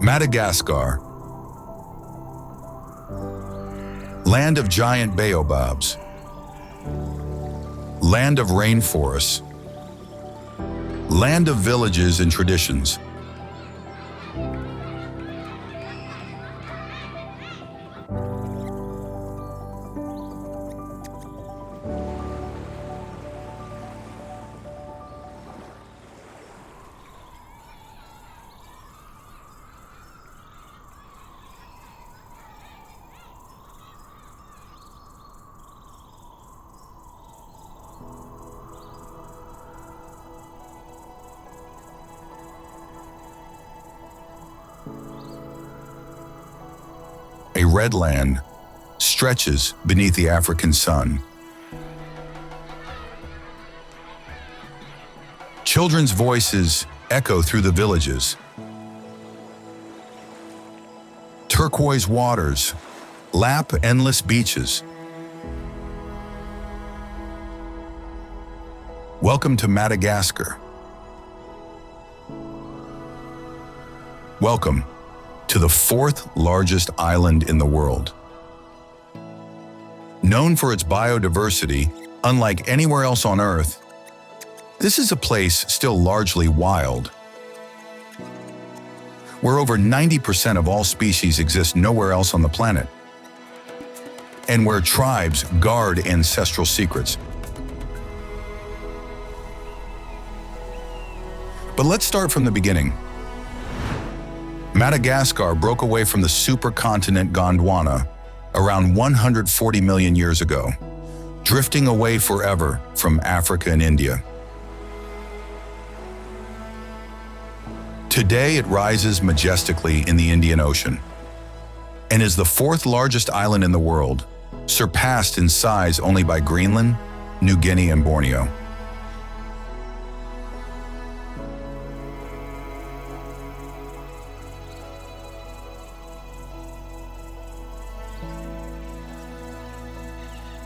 Madagascar, land of giant baobabs, land of rainforests, land of villages and traditions. A red land stretches beneath the African sun. Children's voices echo through the villages. Turquoise waters lap endless beaches. Welcome to Madagascar. Welcome to the fourth largest island in the world. Known for its biodiversity, unlike anywhere else on Earth, this is a place still largely wild, where over 90% of all species exist nowhere else on the planet, and where tribes guard ancestral secrets. But let's start from the beginning. Madagascar broke away from the supercontinent Gondwana around 140 million years ago, drifting away forever from Africa and India. Today it rises majestically in the Indian Ocean and is the fourth largest island in the world, surpassed in size only by Greenland, New Guinea, and Borneo.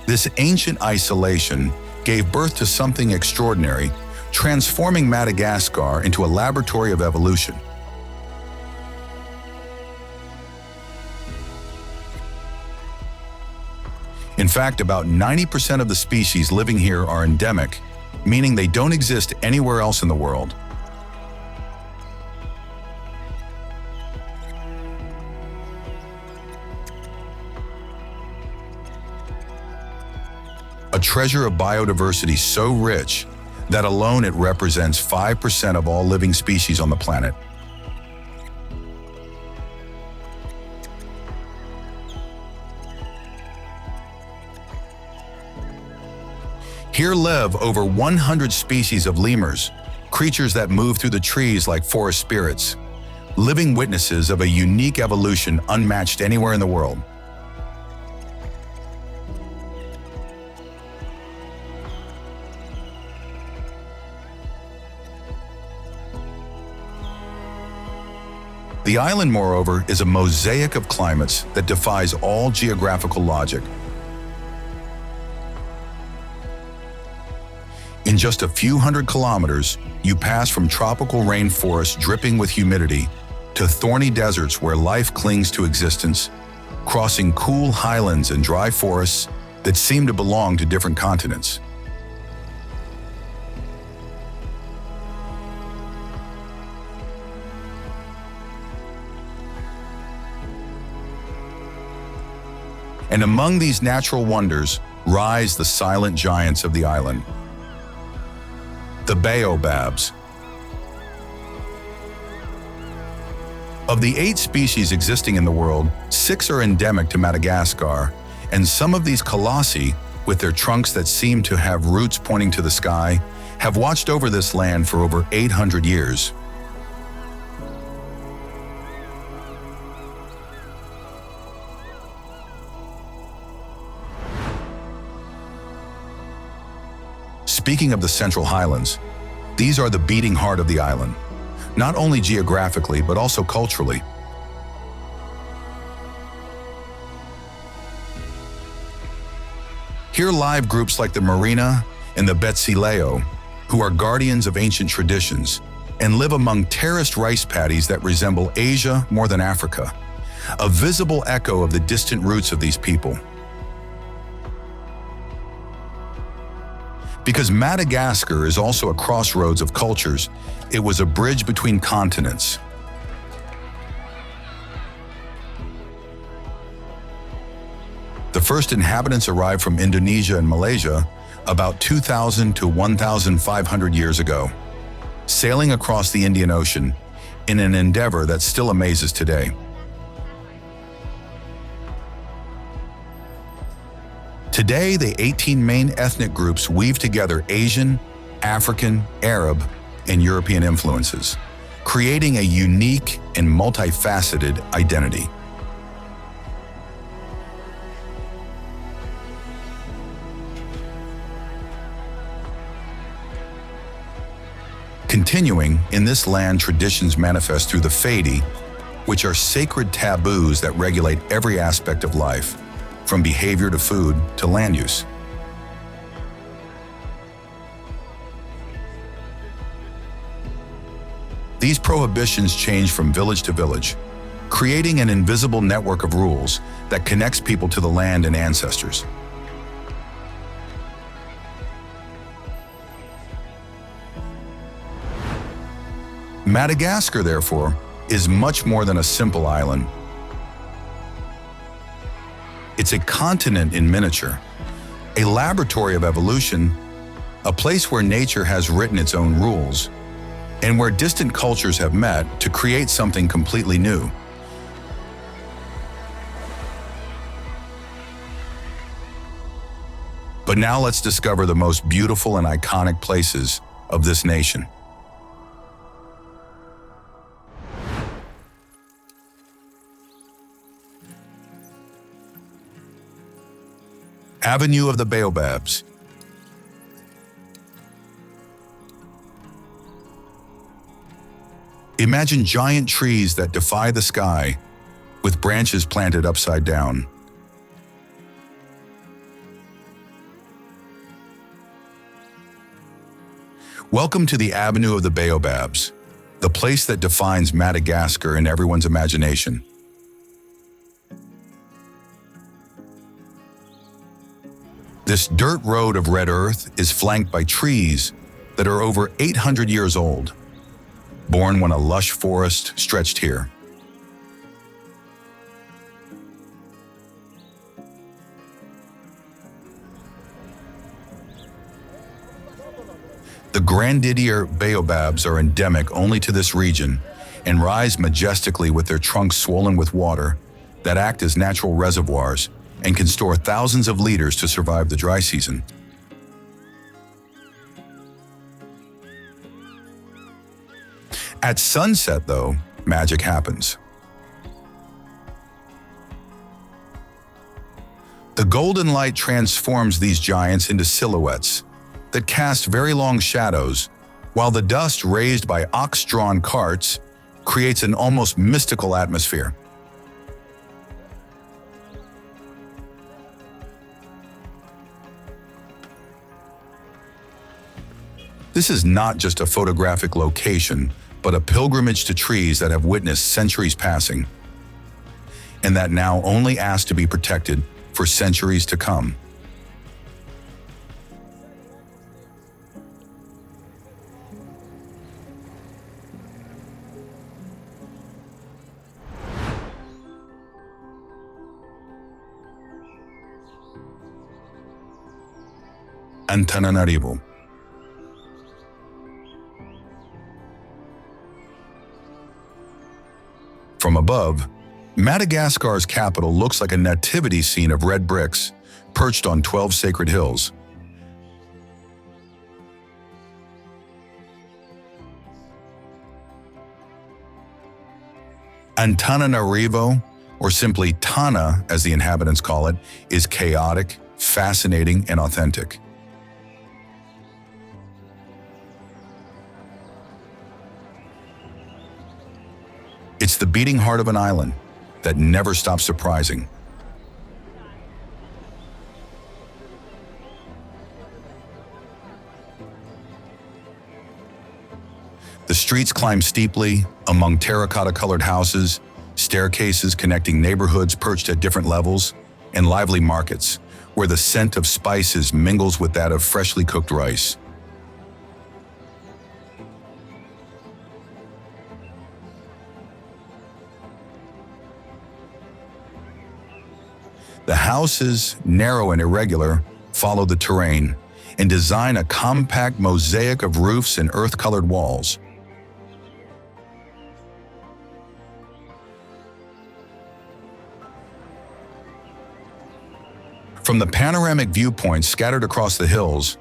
This ancient isolation gave birth to something extraordinary, transforming Madagascar into a laboratory of evolution. In fact, about 90% of the species living here are endemic, meaning they don't exist anywhere else in the world. A treasure of biodiversity so rich that alone it represents 5% of all living species on the planet. Here live over 100 species of lemurs, creatures that move through the trees like forest spirits, living witnesses of a unique evolution unmatched anywhere in the world. The island, moreover, is a mosaic of climates that defies all geographical logic. In just a few hundred kilometers, you pass from tropical rainforests dripping with humidity to thorny deserts where life clings to existence, crossing cool highlands and dry forests that seem to belong to different continents. And among these natural wonders rise the silent giants of the island, the Baobabs. Of the 8 species existing in the world, 6 are endemic to Madagascar, and some of these colossi, with their trunks that seem to have roots pointing to the sky, have watched over this land for over 800 years. Speaking of the Central Highlands, these are the beating heart of the island, not only geographically but also culturally. Here live groups like the Marina and the Betsileo, who are guardians of ancient traditions and live among terraced rice paddies that resemble Asia more than Africa, a visible echo of the distant roots of these people. Because Madagascar is also a crossroads of cultures, it was a bridge between continents. The first inhabitants arrived from Indonesia and Malaysia about 2,000 to 1,500 years ago, sailing across the Indian Ocean in an endeavor that still amazes today. Today, the 18 main ethnic groups weave together Asian, African, Arab, and European influences, creating a unique and multifaceted identity. Continuing, in this land, traditions manifest through the Ifaty, which are sacred taboos that regulate every aspect of life, from behavior to food to land use. These prohibitions change from village to village, creating an invisible network of rules that connects people to the land and ancestors. Madagascar, therefore, is much more than a simple island. It's a continent in miniature, a laboratory of evolution, a place where nature has written its own rules, and where distant cultures have met to create something completely new. But now let's discover the most beautiful and iconic places of this nation. Avenue of the Baobabs. Imagine giant trees that defy the sky, with branches planted upside down. Welcome to the Avenue of the Baobabs, the place that defines Madagascar in everyone's imagination. This dirt road of red earth is flanked by trees that are over 800 years old, born when a lush forest stretched here. The Grandidier baobabs are endemic only to this region and rise majestically with their trunks swollen with water that act as natural reservoirs and can store thousands of liters to survive the dry season. At sunset, though, magic happens. The golden light transforms these giants into silhouettes that cast very long shadows, while the dust raised by ox-drawn carts creates an almost mystical atmosphere. This is not just a photographic location, but a pilgrimage to trees that have witnessed centuries passing, and that now only ask to be protected for centuries to come. Antananarivo. From above, Madagascar's capital looks like a nativity scene of red bricks perched on 12 sacred hills. Antananarivo, or simply Tana as the inhabitants call it, is chaotic, fascinating, and authentic. It's the beating heart of an island that never stops surprising. The streets climb steeply among terracotta-colored houses, staircases connecting neighborhoods perched at different levels, and lively markets, where the scent of spices mingles with that of freshly cooked rice. The houses, narrow and irregular, follow the terrain and design a compact mosaic of roofs and earth-colored walls. From the panoramic viewpoints scattered across the hills,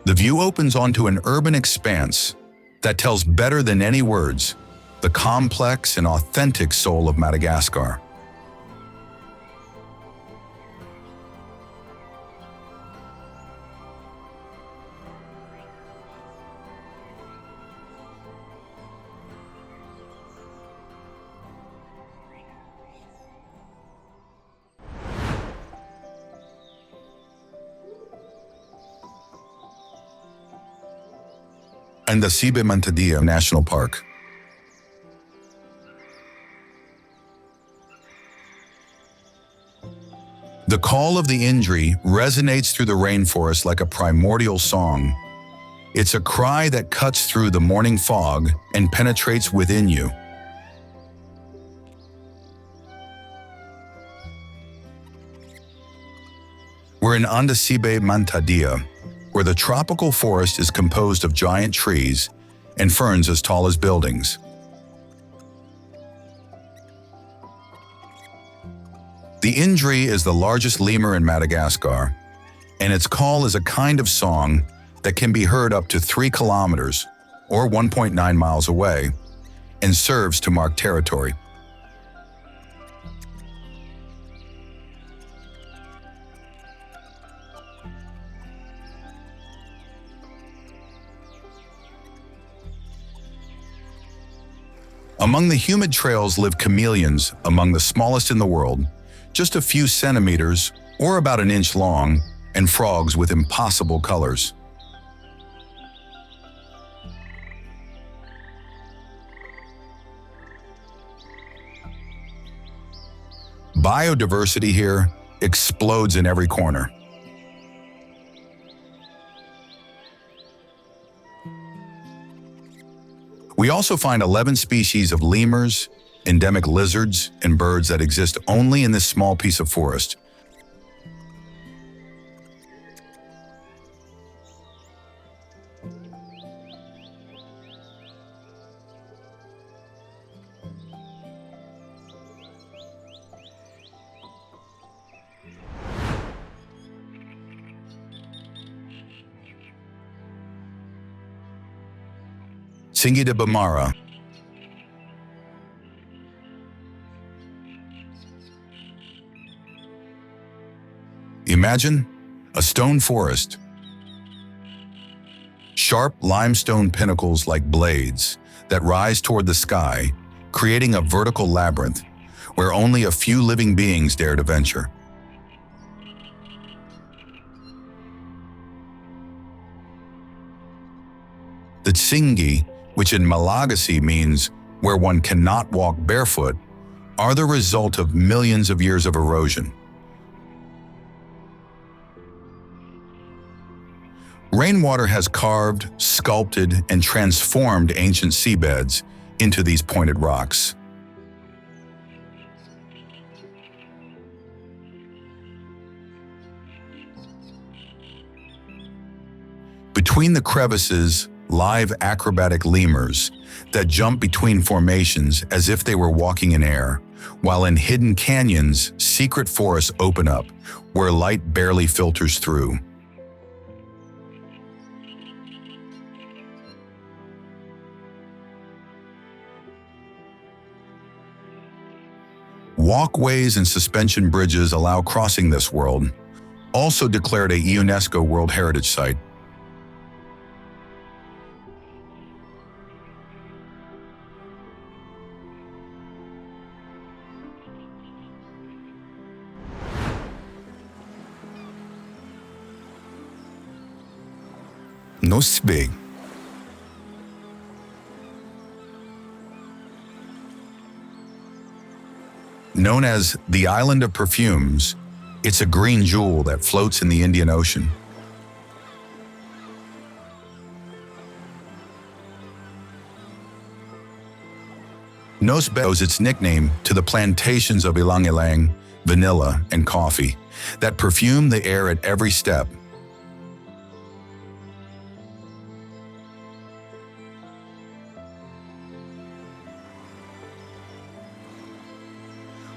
the view opens onto an urban expanse that tells better than any words the complex and authentic soul of Madagascar. Andasibe-Mantadia National Park. The call of the Indri resonates through the rainforest like a primordial song. It's a cry that cuts through the morning fog and penetrates within you. We're in Andasibe-Mantadia, where the tropical forest is composed of giant trees and ferns as tall as buildings. The Indri is the largest lemur in Madagascar, and its call is a kind of song that can be heard up to 3 kilometers, or 1.9 miles away, and serves to mark territory. Among the humid trails live chameleons, among the smallest in the world, just a few centimeters or about an inch long, and frogs with impossible colors. Biodiversity here explodes in every corner. We also find 11 species of lemurs, endemic lizards, and birds that exist only in this small piece of forest. Tsingy de Bemaraha. Imagine a stone forest. Sharp limestone pinnacles like blades that rise toward the sky, creating a vertical labyrinth where only a few living beings dare to venture. The Tsingy, which in Malagasy means where one cannot walk barefoot, are the result of millions of years of erosion. Rainwater has carved, sculpted, and transformed ancient seabeds into these pointed rocks. Between the crevices, live acrobatic lemurs that jump between formations as if they were walking in air, while in hidden canyons, secret forests open up where light barely filters through. Walkways and suspension bridges allow crossing this world, also declared a UNESCO World Heritage Site. Nosy Be. Known as the Island of Perfumes, it's a green jewel that floats in the Indian Ocean. Nosy Be owes its nickname to the plantations of ylang-ylang, vanilla, and coffee that perfume the air at every step.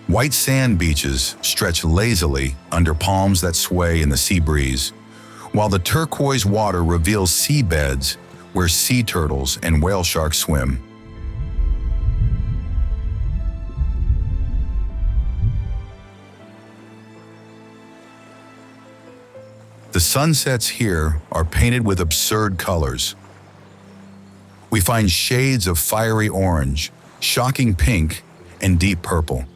White sand beaches stretch lazily under palms that sway in the sea breeze, while the turquoise water reveals seabeds where sea turtles and whale sharks swim. The sunsets here are painted with absurd colors. We find shades of fiery orange, shocking pink, and deep purple.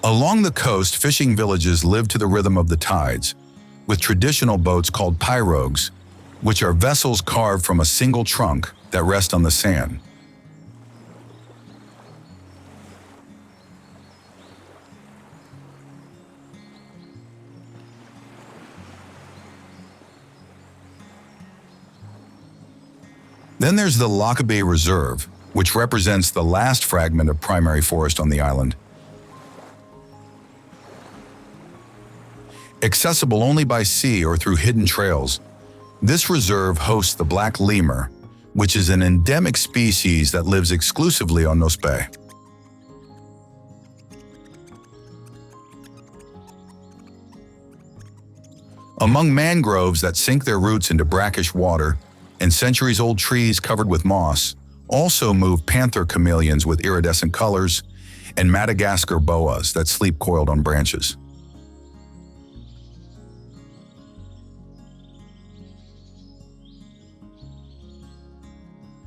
Along the coast, fishing villages live to the rhythm of the tides, with traditional boats called pirogues, which are vessels carved from a single trunk that rest on the sand. Then there's the Nosy Be Reserve, which represents the last fragment of primary forest on the island. Accessible only by sea or through hidden trails, this reserve hosts the black lemur, which is an endemic species that lives exclusively on Nosy Be. Among mangroves that sink their roots into brackish water and centuries-old trees covered with moss, also move panther chameleons with iridescent colors and Madagascar boas that sleep coiled on branches.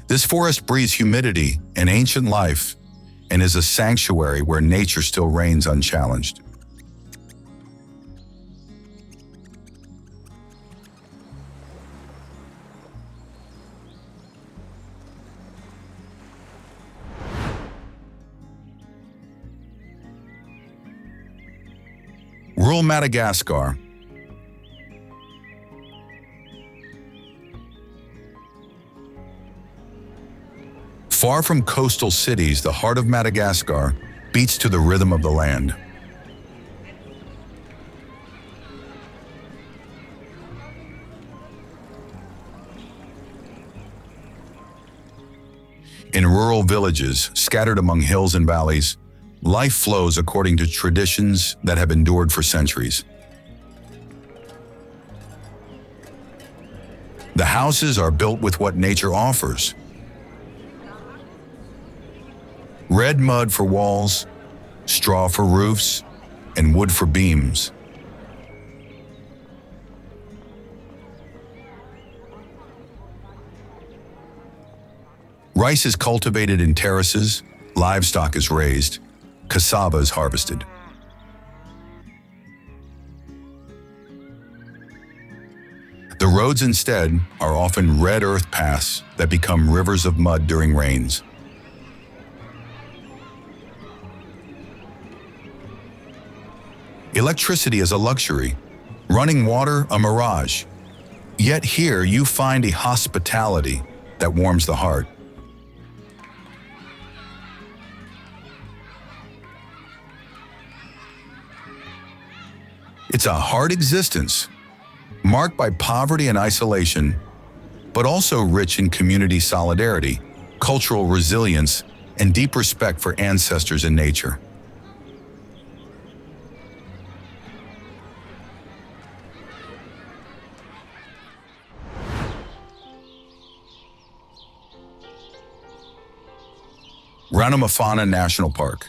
This forest breathes humidity and ancient life and is a sanctuary where nature still reigns unchallenged. Rural Madagascar. Far from coastal cities, the heart of Madagascar beats to the rhythm of the land. In rural villages, scattered among hills and valleys, life flows according to traditions that have endured for centuries. The houses are built with what nature offers. Red mud for walls, straw for roofs, and wood for beams. Rice is cultivated in terraces, livestock is raised, cassava is harvested. The roads instead are often red earth paths that become rivers of mud during rains. Electricity is a luxury, running water a mirage. Yet here you find a hospitality that warms the heart. It's a hard existence, marked by poverty and isolation, but also rich in community solidarity, cultural resilience, and deep respect for ancestors and nature. Ranomafana National Park.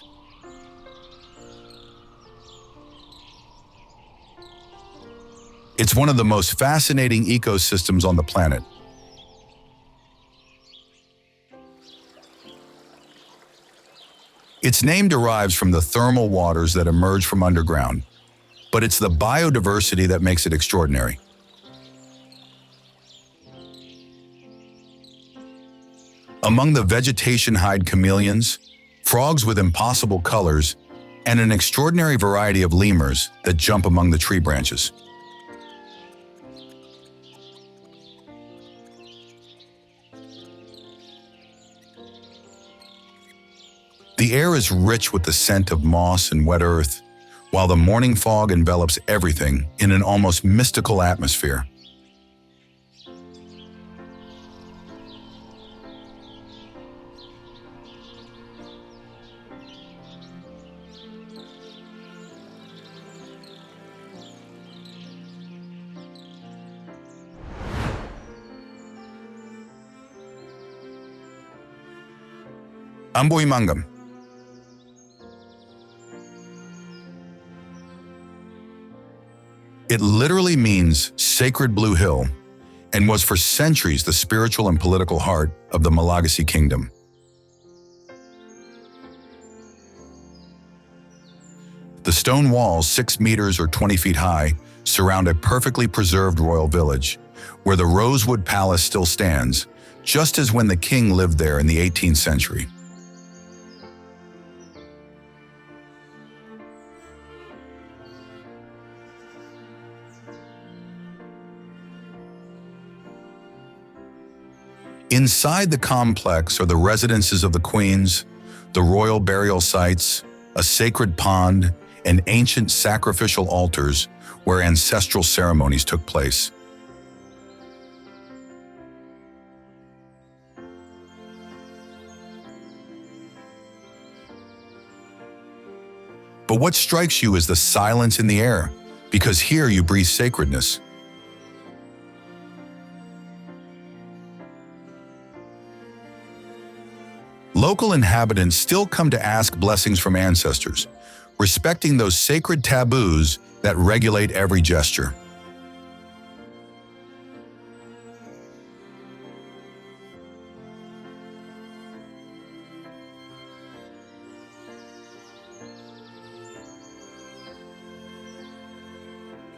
It's one of the most fascinating ecosystems on the planet. Its name derives from the thermal waters that emerge from underground, but it's the biodiversity that makes it Among the vegetation hide chameleons, frogs with impossible colors, and an extraordinary variety of lemurs that jump among the tree branches. The air is rich with the scent of moss and wet earth, while the morning fog envelops everything in an almost mystical atmosphere. Ambohimanga. It literally means sacred blue hill and was for centuries the spiritual and political heart of the Malagasy kingdom. The stone walls, 6 meters or 20 feet high, surround a perfectly preserved royal village, where the Rosewood Palace still stands, just as when the king lived there in the 18th century. Inside the complex are the residences of the queens, the royal burial sites, a sacred pond, and ancient sacrificial altars where ancestral ceremonies took place. But what strikes you is the silence in the air, because here you breathe sacredness. Local inhabitants still come to ask blessings from ancestors, respecting those sacred taboos that regulate every gesture.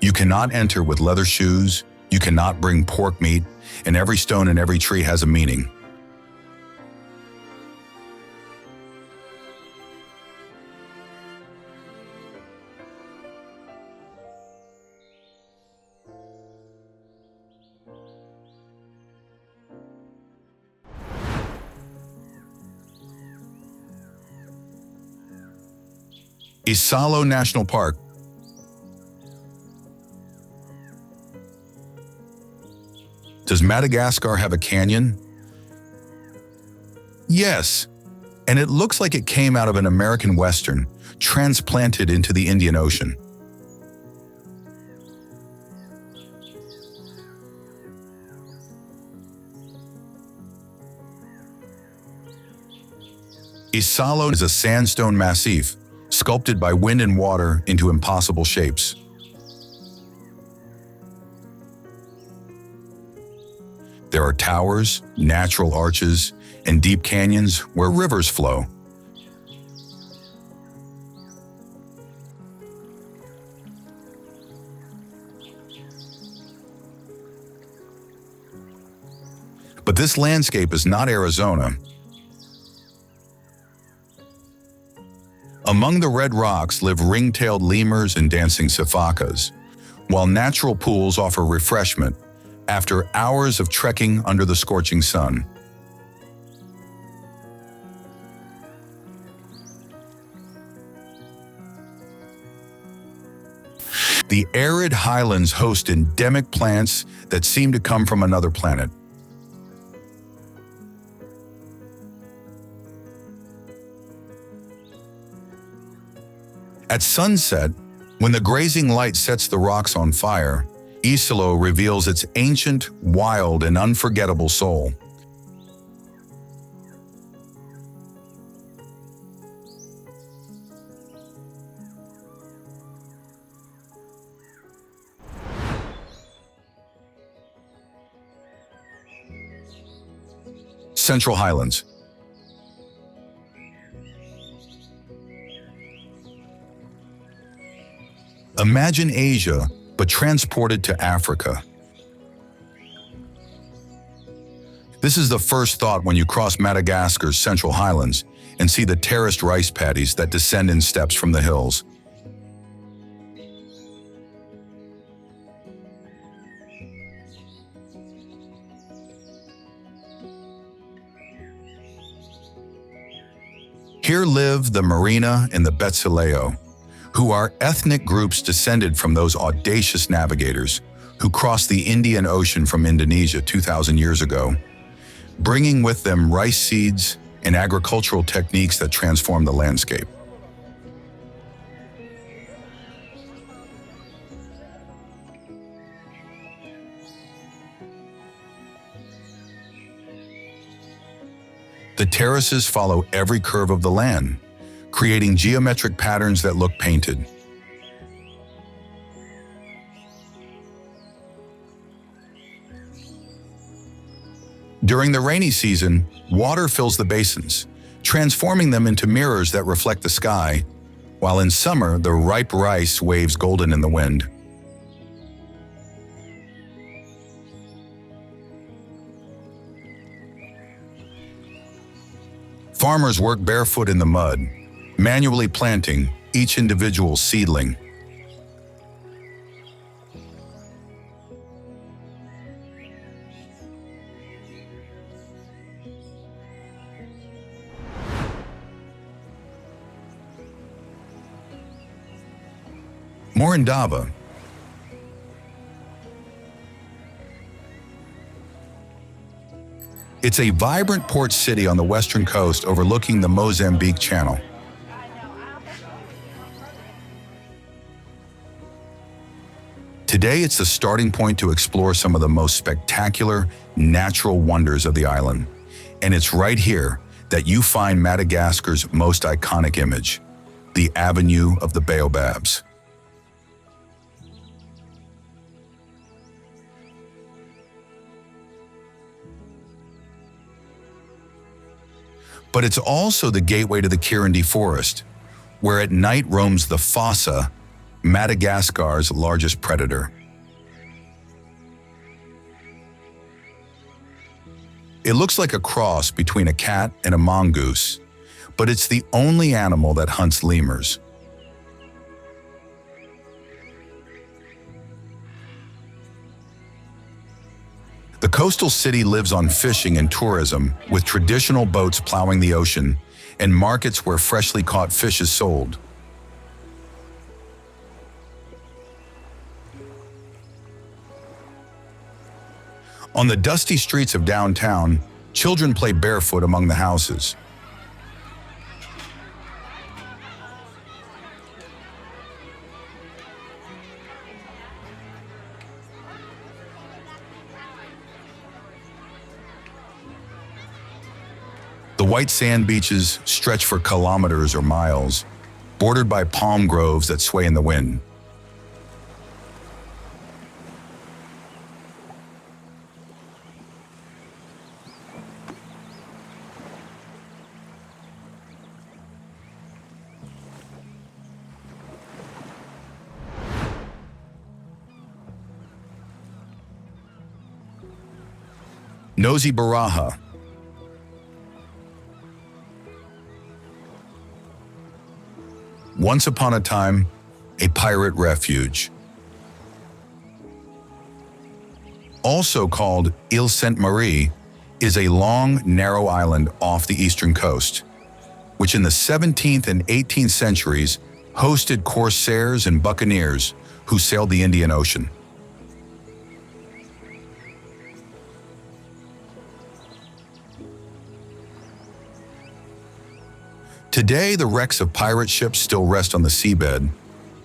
You cannot enter with leather shoes, you cannot bring pork meat, and every stone and every tree has a meaning. Isalo National Park. Does Madagascar have a canyon? Yes, and it looks like it came out of an American Western, transplanted into the Indian Ocean. Isalo is a sandstone massif, sculpted by wind and water into impossible shapes. There are towers, natural arches, and deep canyons where rivers flow. But this landscape is not Arizona. Among the red rocks live ring-tailed lemurs and dancing sifakas, while natural pools offer refreshment after hours of trekking under the scorching sun. The arid highlands host endemic plants that seem to come from another planet. At sunset, when the grazing light sets the rocks on fire, Isalo reveals its ancient, wild, and unforgettable soul. Central Highlands. Imagine Asia, but transported to Africa. This is the first thought when you cross Madagascar's central highlands and see the terraced rice paddies that descend in steps from the hills. Here live the Marina and the Betsileo, who are ethnic groups descended from those audacious navigators who crossed the Indian Ocean from Indonesia 2,000 years ago, bringing with them rice seeds and agricultural techniques that transform the landscape. The terraces follow every curve of the land, creating geometric patterns that look painted. During the rainy season, water fills the basins, transforming them into mirrors that reflect the sky, while in summer, the ripe rice waves golden in the wind. Farmers work barefoot in the mud, manually planting each individual seedling. Morindava. It's a vibrant port city on the western coast overlooking the Mozambique Channel. Today, it's the starting point to explore some of the most spectacular natural wonders of the island. And it's right here that you find Madagascar's most iconic image, the Avenue of the Baobabs. But it's also the gateway to the Kirindi Forest, where at night roams the fossa, Madagascar's largest predator. It looks like a cross between a cat and a mongoose, but it's the only animal that hunts lemurs. The coastal city lives on fishing and tourism, with traditional boats plowing the ocean and markets where freshly caught fish is sold. On the dusty streets of downtown, children play barefoot among the houses. The white sand beaches stretch for kilometers or miles, bordered by palm groves that sway in the wind. Nosy Boraha. Once upon a time, a pirate refuge. Also called Île Sainte-Marie, is a long, narrow island off the eastern coast, which in the 17th and 18th centuries hosted corsairs and buccaneers who sailed the Indian Ocean. Today, the wrecks of pirate ships still rest on the seabed,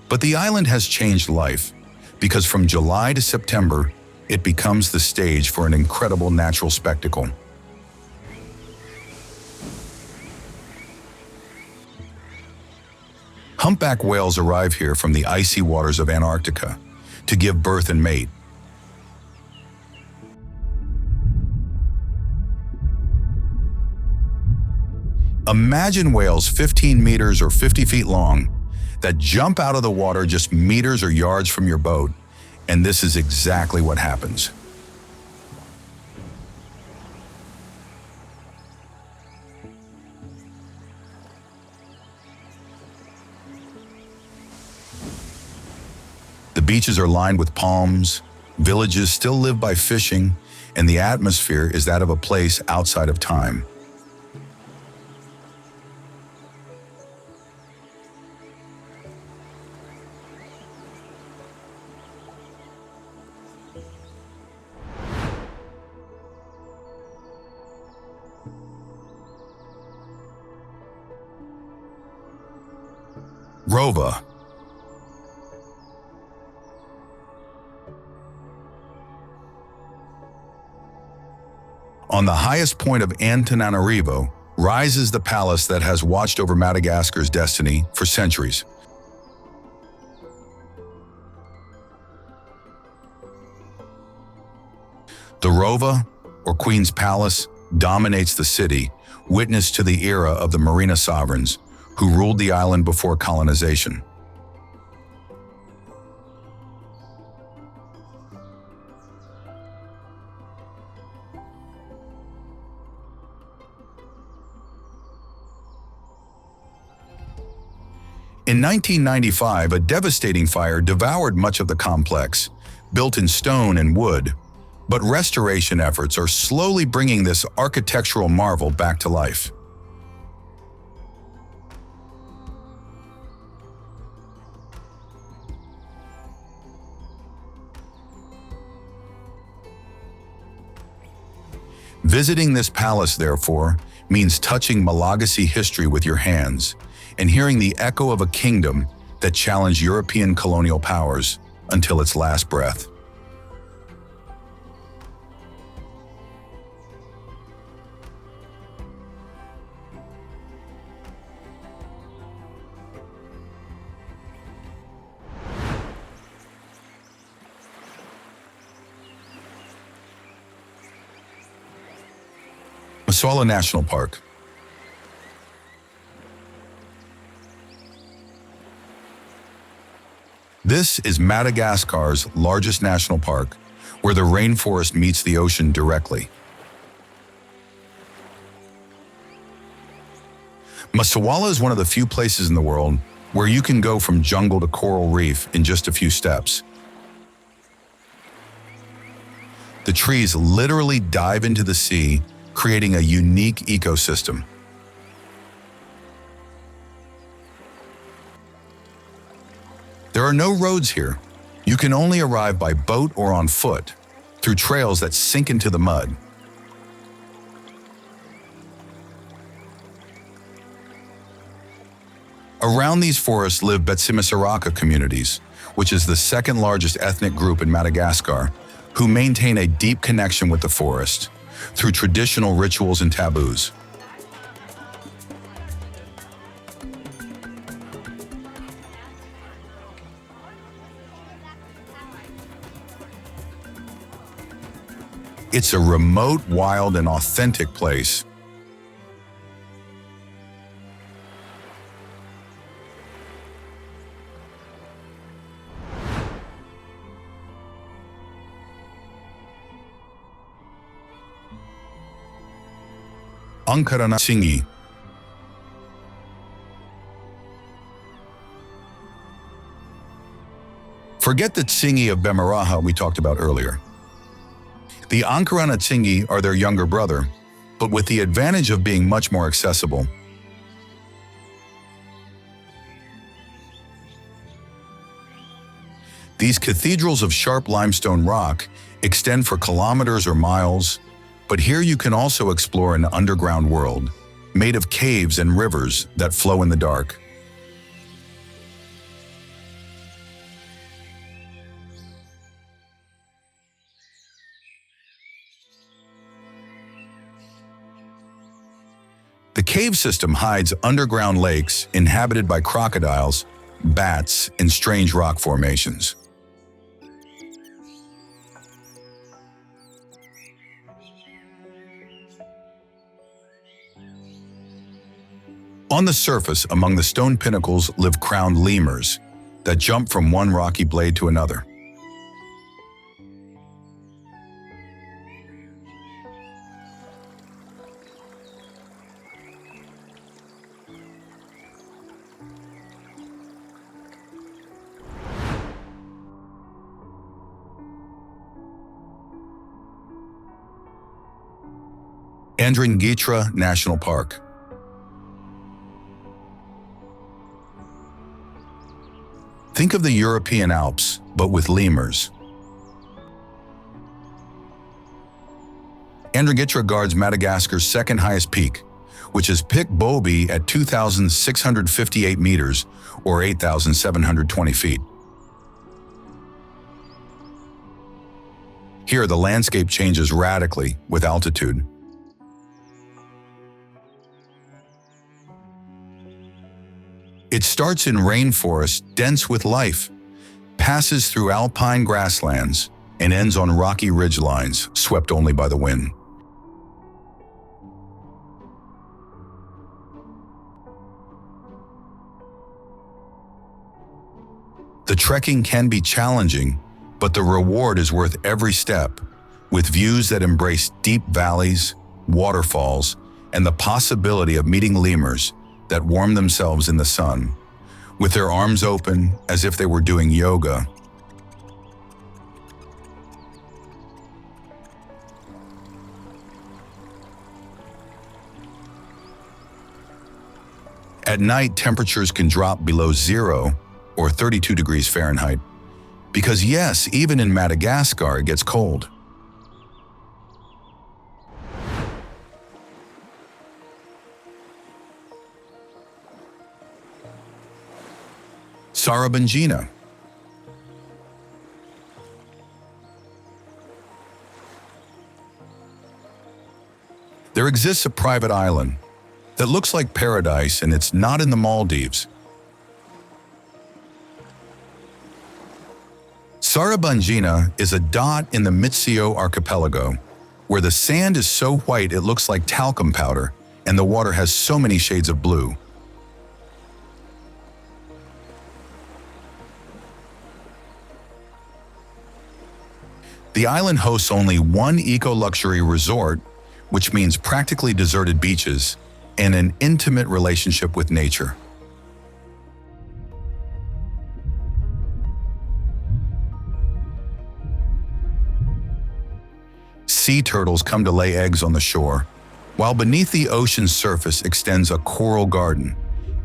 but the island has changed life, because from July to September, it becomes the stage for an incredible natural spectacle. Humpback whales arrive here from the icy waters of Antarctica to give birth and mate. Imagine whales 15 meters or 50 feet long that jump out of the water just meters or yards from your boat, and this is exactly what happens. beaches are lined with palms, villages still live by fishing, and the atmosphere is that of a place outside of time. Rova. On the highest point of Antananarivo rises the palace that has watched over Madagascar's destiny for centuries. The Rova, or Queen's Palace, dominates the city, witness to the era of the Merina sovereigns, who ruled the island before colonization. In 1995, a devastating fire devoured much of the complex, built in stone and wood, but restoration efforts are slowly bringing this architectural marvel back to life. Visiting this palace, therefore, means touching Malagasy history with your hands and hearing the echo of a kingdom that challenged European colonial powers until its last breath. Nosy National Park. This is Madagascar's largest national park, where the rainforest meets the ocean directly. Nosy is one of the few places in the world where you can go from jungle to coral reef in just a few steps. The trees literally dive into the sea, creating a unique ecosystem. There are no roads here. You can only arrive by boat or on foot, through trails that sink into the mud. Around these forests live Betsimisaraka communities, which is the second largest ethnic group in Madagascar, who maintain a deep connection with the forest through traditional rituals and taboos. It's a remote, wild, and authentic place. Ankarana Tsingy. Forget the Tsingy of Bemaraha we talked about earlier. The Ankarana Tsingy are their younger brother, but with the advantage of being much more accessible. These cathedrals of sharp limestone rock extend for kilometers or miles, but here you can also explore an underground world, made of caves and rivers that flow in the dark. The cave system hides underground lakes inhabited by crocodiles, bats, and strange rock formations. On the surface, among the stone pinnacles, live crowned lemurs that jump from one rocky blade to another. Antananarivo National Park. Think of the European Alps, but with lemurs. Antananarivo guards Madagascar's second highest peak, which is Pic Bobi at 2,658 meters or 8,720 feet. Here, the landscape changes radically with altitude. It starts in rainforests dense with life, passes through alpine grasslands, and ends on rocky ridgelines swept only by the wind. The trekking can be challenging, but the reward is worth every step, with views that embrace deep valleys, waterfalls, and the possibility of meeting lemurs that warm themselves in the sun, with their arms open as if they were doing yoga. At night, temperatures can drop below zero, or 32 degrees Fahrenheit, because yes, even in Madagascar it gets cold. Tsiribihina. There exists a private island that looks like paradise, and it's not in the Maldives. Tsiribihina is a dot in the Mitsio archipelago, where the sand is so white it looks like talcum powder, and the water has so many shades of blue. The island hosts only one eco-luxury resort, which means practically deserted beaches and an intimate relationship with nature. Sea turtles come to lay eggs on the shore, while beneath the ocean's surface extends a coral garden,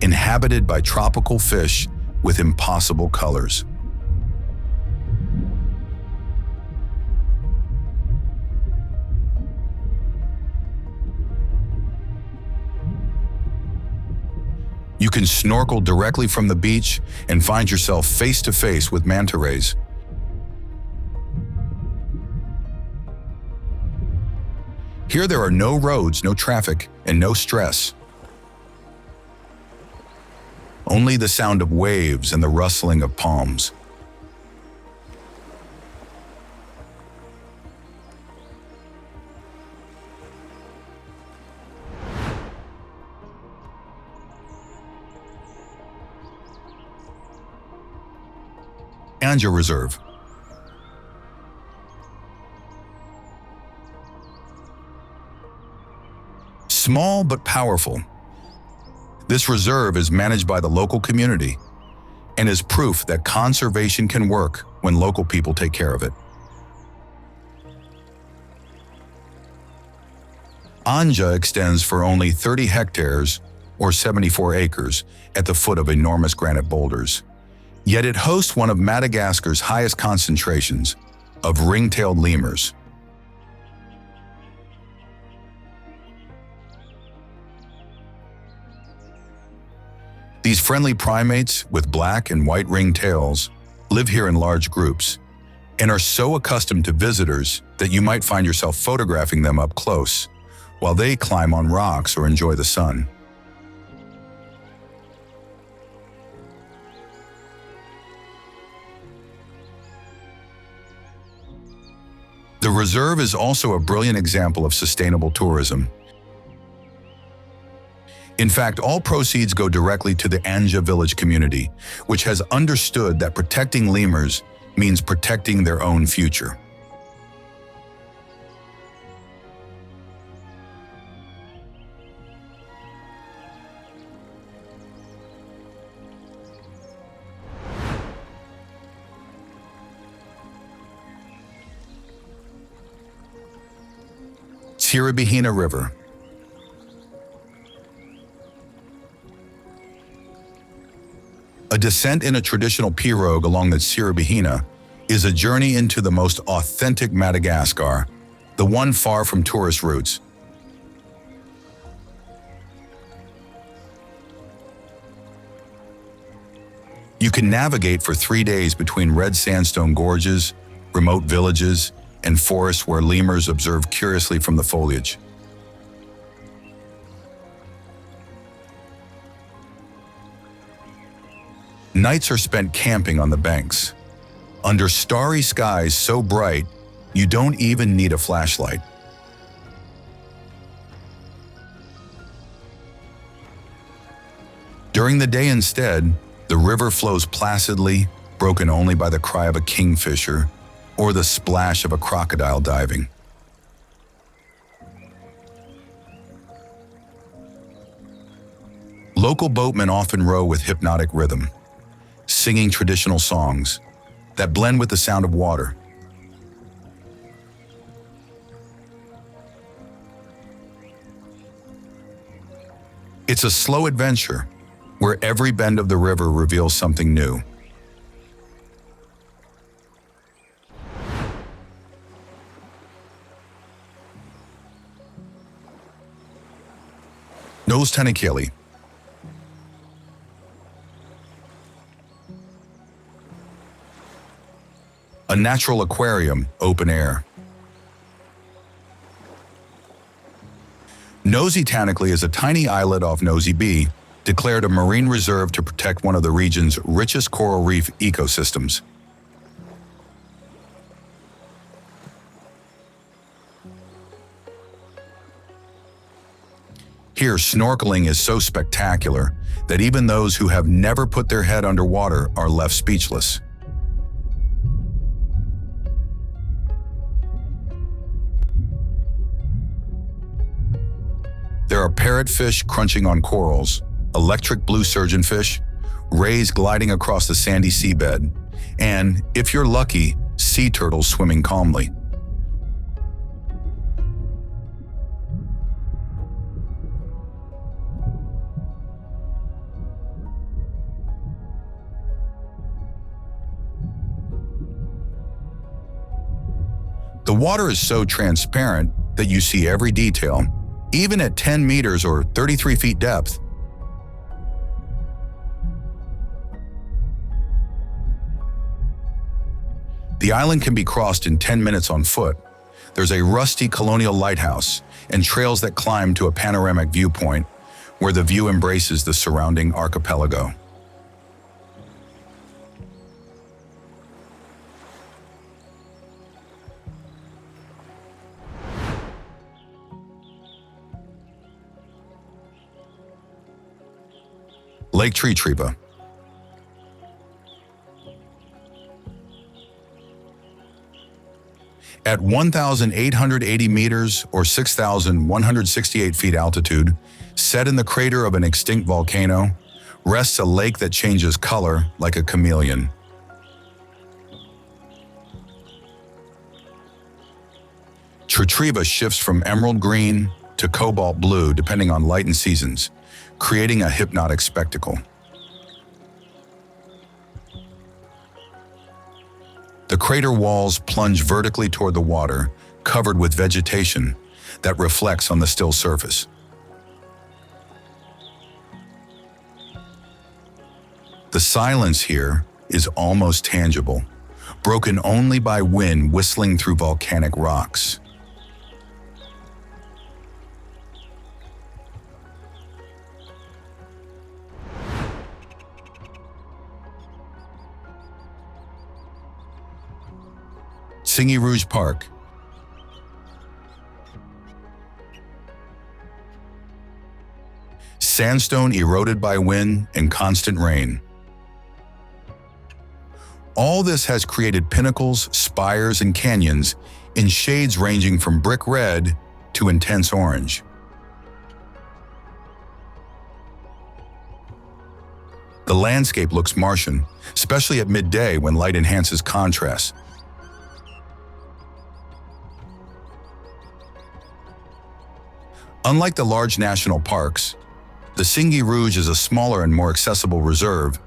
inhabited by tropical fish with impossible colors. You can snorkel directly from the beach and find yourself face to face with manta rays. Here there are no roads, no traffic, and no stress. Only the sound of waves and the rustling of palms. Anja Reserve. Small but powerful, this reserve is managed by the local community and is proof that conservation can work when local people take care of it. Anja extends for only 30 hectares or 74 acres at the foot of enormous granite boulders. Yet it hosts one of Madagascar's highest concentrations of ring-tailed lemurs. These friendly primates with black and white ringed tails live here in large groups and are so accustomed to visitors that you might find yourself photographing them up close while they climb on rocks or enjoy the sun. The reserve is also a brilliant example of sustainable tourism. In fact, all proceeds go directly to the Anja village community, which has understood that protecting lemurs means protecting their own future. Tsiribihina River. descent in a traditional pirogue along the Tsiribihina is a journey into the most authentic Madagascar, the one far from tourist routes. You can navigate for 3 days between red sandstone gorges, remote villages, and forests where lemurs observe curiously from the foliage. Nights are spent camping on the banks, under starry skies so bright you don't even need a flashlight. During the day instead, the river flows placidly, broken only by the cry of a kingfisher or the splash of a crocodile diving. Local boatmen often row with hypnotic rhythm, singing traditional songs that blend with the sound of water. It's a slow adventure where every bend of the river reveals something new. Nosy Tanikely. A natural aquarium, open air. Nosy Tanikely is a tiny islet off Nosy Be, declared a marine reserve to protect one of the region's richest coral reef ecosystems. Here, snorkeling is so spectacular that even those who have never put their head underwater are left speechless. There are parrotfish crunching on corals, electric blue surgeonfish, rays gliding across the sandy seabed, and, if you're lucky, sea turtles swimming calmly. The water is so transparent that you see every detail, even at 10 meters or 33 feet depth. The island can be crossed in 10 minutes on foot. There's a rusty colonial lighthouse and trails that climb to a panoramic viewpoint where the view embraces the surrounding archipelago. Lake Tsiribihina. At 1,880 meters or 6,168 feet altitude, set in the crater of an extinct volcano, rests a lake that changes color like a chameleon. Tsiribihina shifts from emerald green to cobalt blue depending on light and seasons, creating a hypnotic spectacle. The crater walls plunge vertically toward the water, covered with vegetation that reflects on the still surface. The silence here is almost tangible, broken only by wind whistling through volcanic rocks. Tsingy Park. Sandstone eroded by wind and constant rain. All this has created pinnacles, spires, and canyons in shades ranging from brick red to intense orange. The landscape looks Martian, especially at midday when light enhances contrast. Unlike the large national parks, the Tsingy is a smaller and more accessible reserve,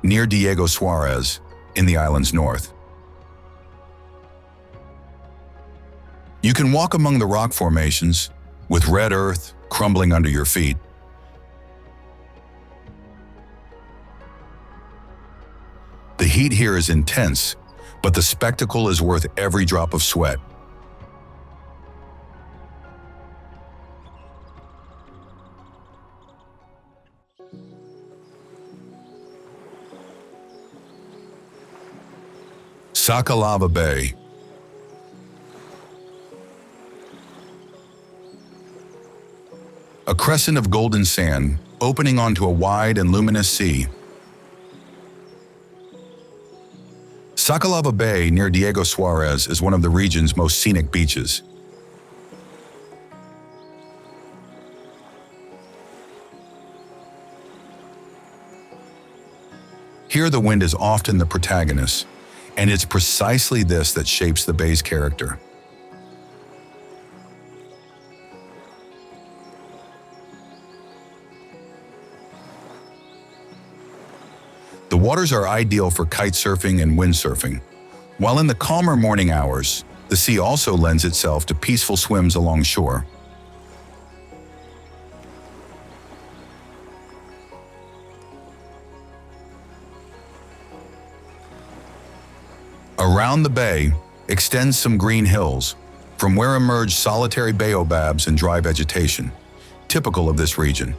near Diego Suarez, in the island's north. You can walk among the rock formations, with red earth crumbling under your feet. The heat here is intense, but the spectacle is worth every drop of sweat. Sakalava Bay. A crescent of golden sand opening onto a wide and luminous sea. Sakalava Bay near Diego Suarez is one of the region's most scenic beaches. Here the wind is often the protagonist, and it's precisely this that shapes the bay's character. The waters are ideal for kite surfing and windsurfing, while in the calmer morning hours, the sea also lends itself to peaceful swims along shore. Around the bay extends some green hills, from where emerge solitary baobabs and dry vegetation, typical of this region.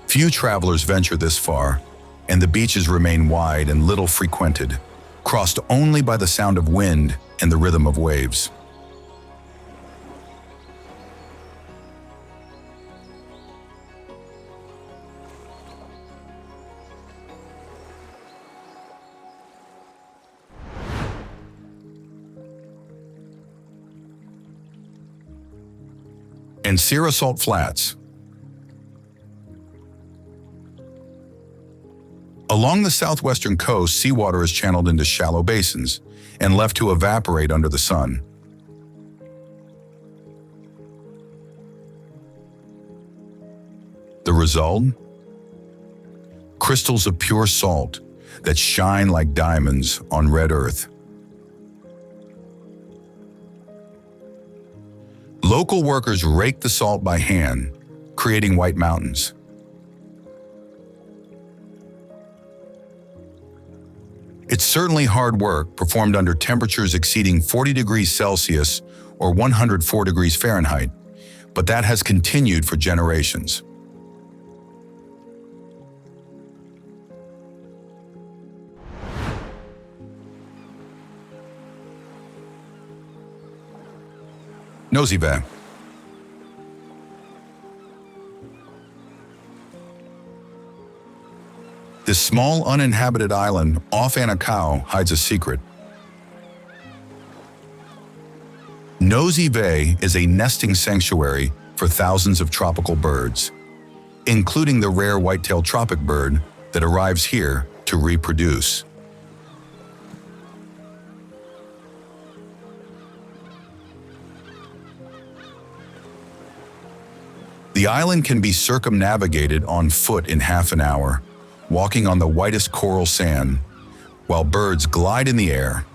Few travelers venture this far, and the beaches remain wide and little frequented, crossed only by the sound of wind and the rhythm of waves. Antsira Salt Flats. Along the southwestern coast, seawater is channeled into shallow basins and left to evaporate under the sun. The result? Crystals of pure salt that shine like diamonds on red earth. Local workers rake the salt by hand, creating white mountains. It's certainly hard work performed under temperatures exceeding 40 degrees Celsius or 104 degrees Fahrenheit, but that has continued for generations. Nosy Ve. This small uninhabited island off Anakau hides a secret. Nosy Ve is a nesting sanctuary for thousands of tropical birds, including the rare white-tailed tropic bird that arrives here to reproduce. The island can be circumnavigated on foot in half an hour, walking on the whitest coral sand, while birds glide in the air.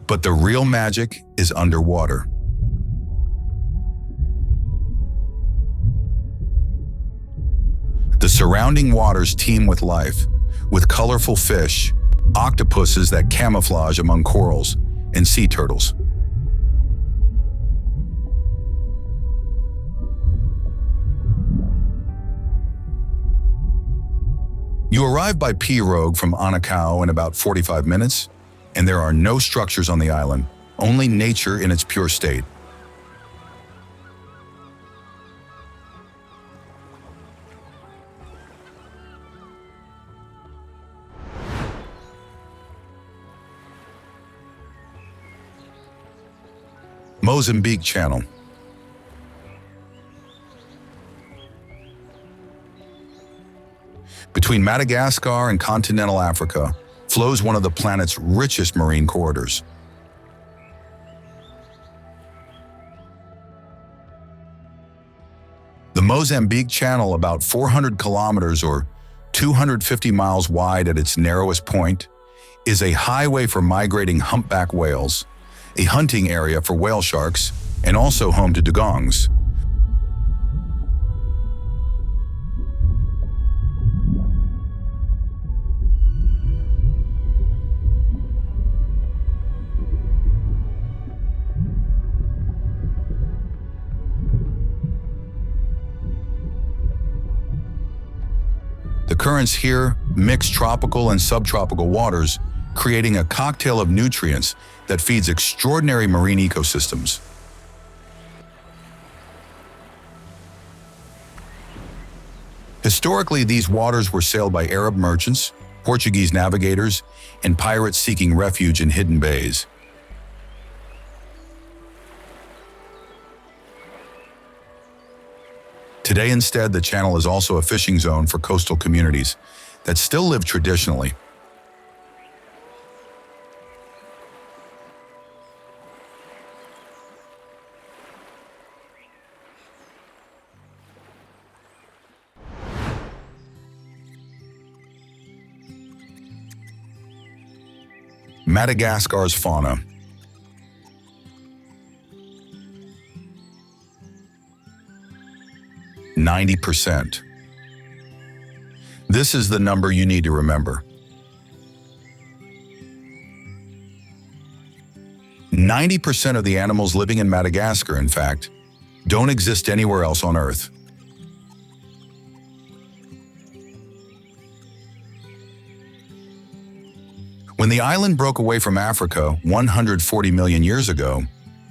But the real magic is underwater. The surrounding waters teem with life, with colorful fish, octopuses that camouflage among corals, and sea turtles. You arrive by pirogue from Anakau in about 45 minutes, and there are no structures on the island, only nature in its pure state. Mozambique Channel. Between Madagascar and continental Africa flows one of the planet's richest marine corridors. The Mozambique Channel, about 400 kilometers or 250 miles wide at its narrowest point, is a highway for migrating humpback whales, a hunting area for whale sharks, and also home to dugongs. The currents here mix tropical and subtropical waters, creating a cocktail of nutrients that feeds extraordinary marine ecosystems. Historically, these waters were sailed by Arab merchants, Portuguese navigators, and pirates seeking refuge in hidden bays. Today, instead, the channel is also a fishing zone for coastal communities that still live traditionally. Madagascar's fauna. %. This is the number you need to remember. 90% of the animals living in Madagascar, in fact, don't exist anywhere else on Earth. When the island broke away from Africa 140 million years ago,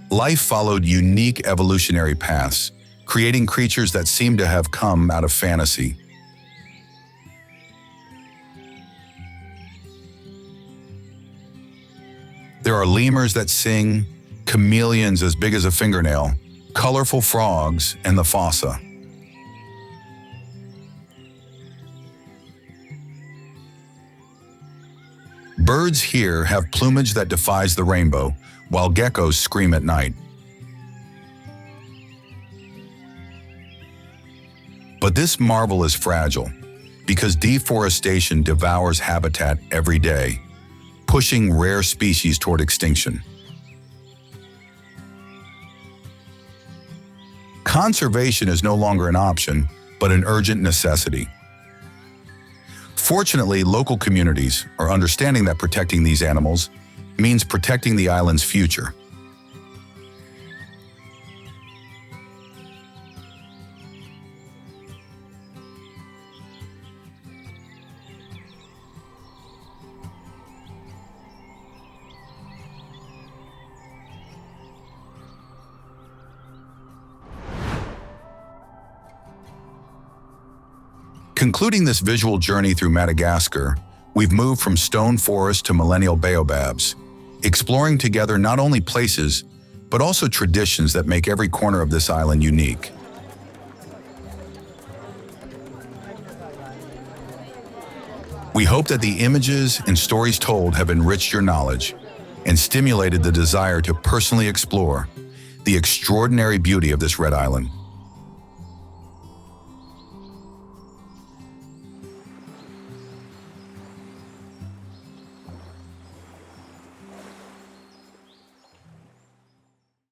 life followed unique evolutionary paths, creating creatures that seem to have come out of fantasy. There are lemurs that sing, chameleons as big as a fingernail, colorful frogs, and the fossa. Birds here have plumage that defies the rainbow, while geckos scream at night. But this marvel is fragile, because deforestation devours habitat every day, pushing rare species toward extinction. Conservation is no longer an option, but an urgent necessity. Fortunately, local communities are understanding that protecting these animals means protecting the island's future. Concluding this visual journey through Madagascar, we've moved from stone forest to millennial baobabs, exploring together not only places, but also traditions that make every corner of this island unique. We hope that the images and stories told have enriched your knowledge and stimulated the desire to personally explore the extraordinary beauty of this red island.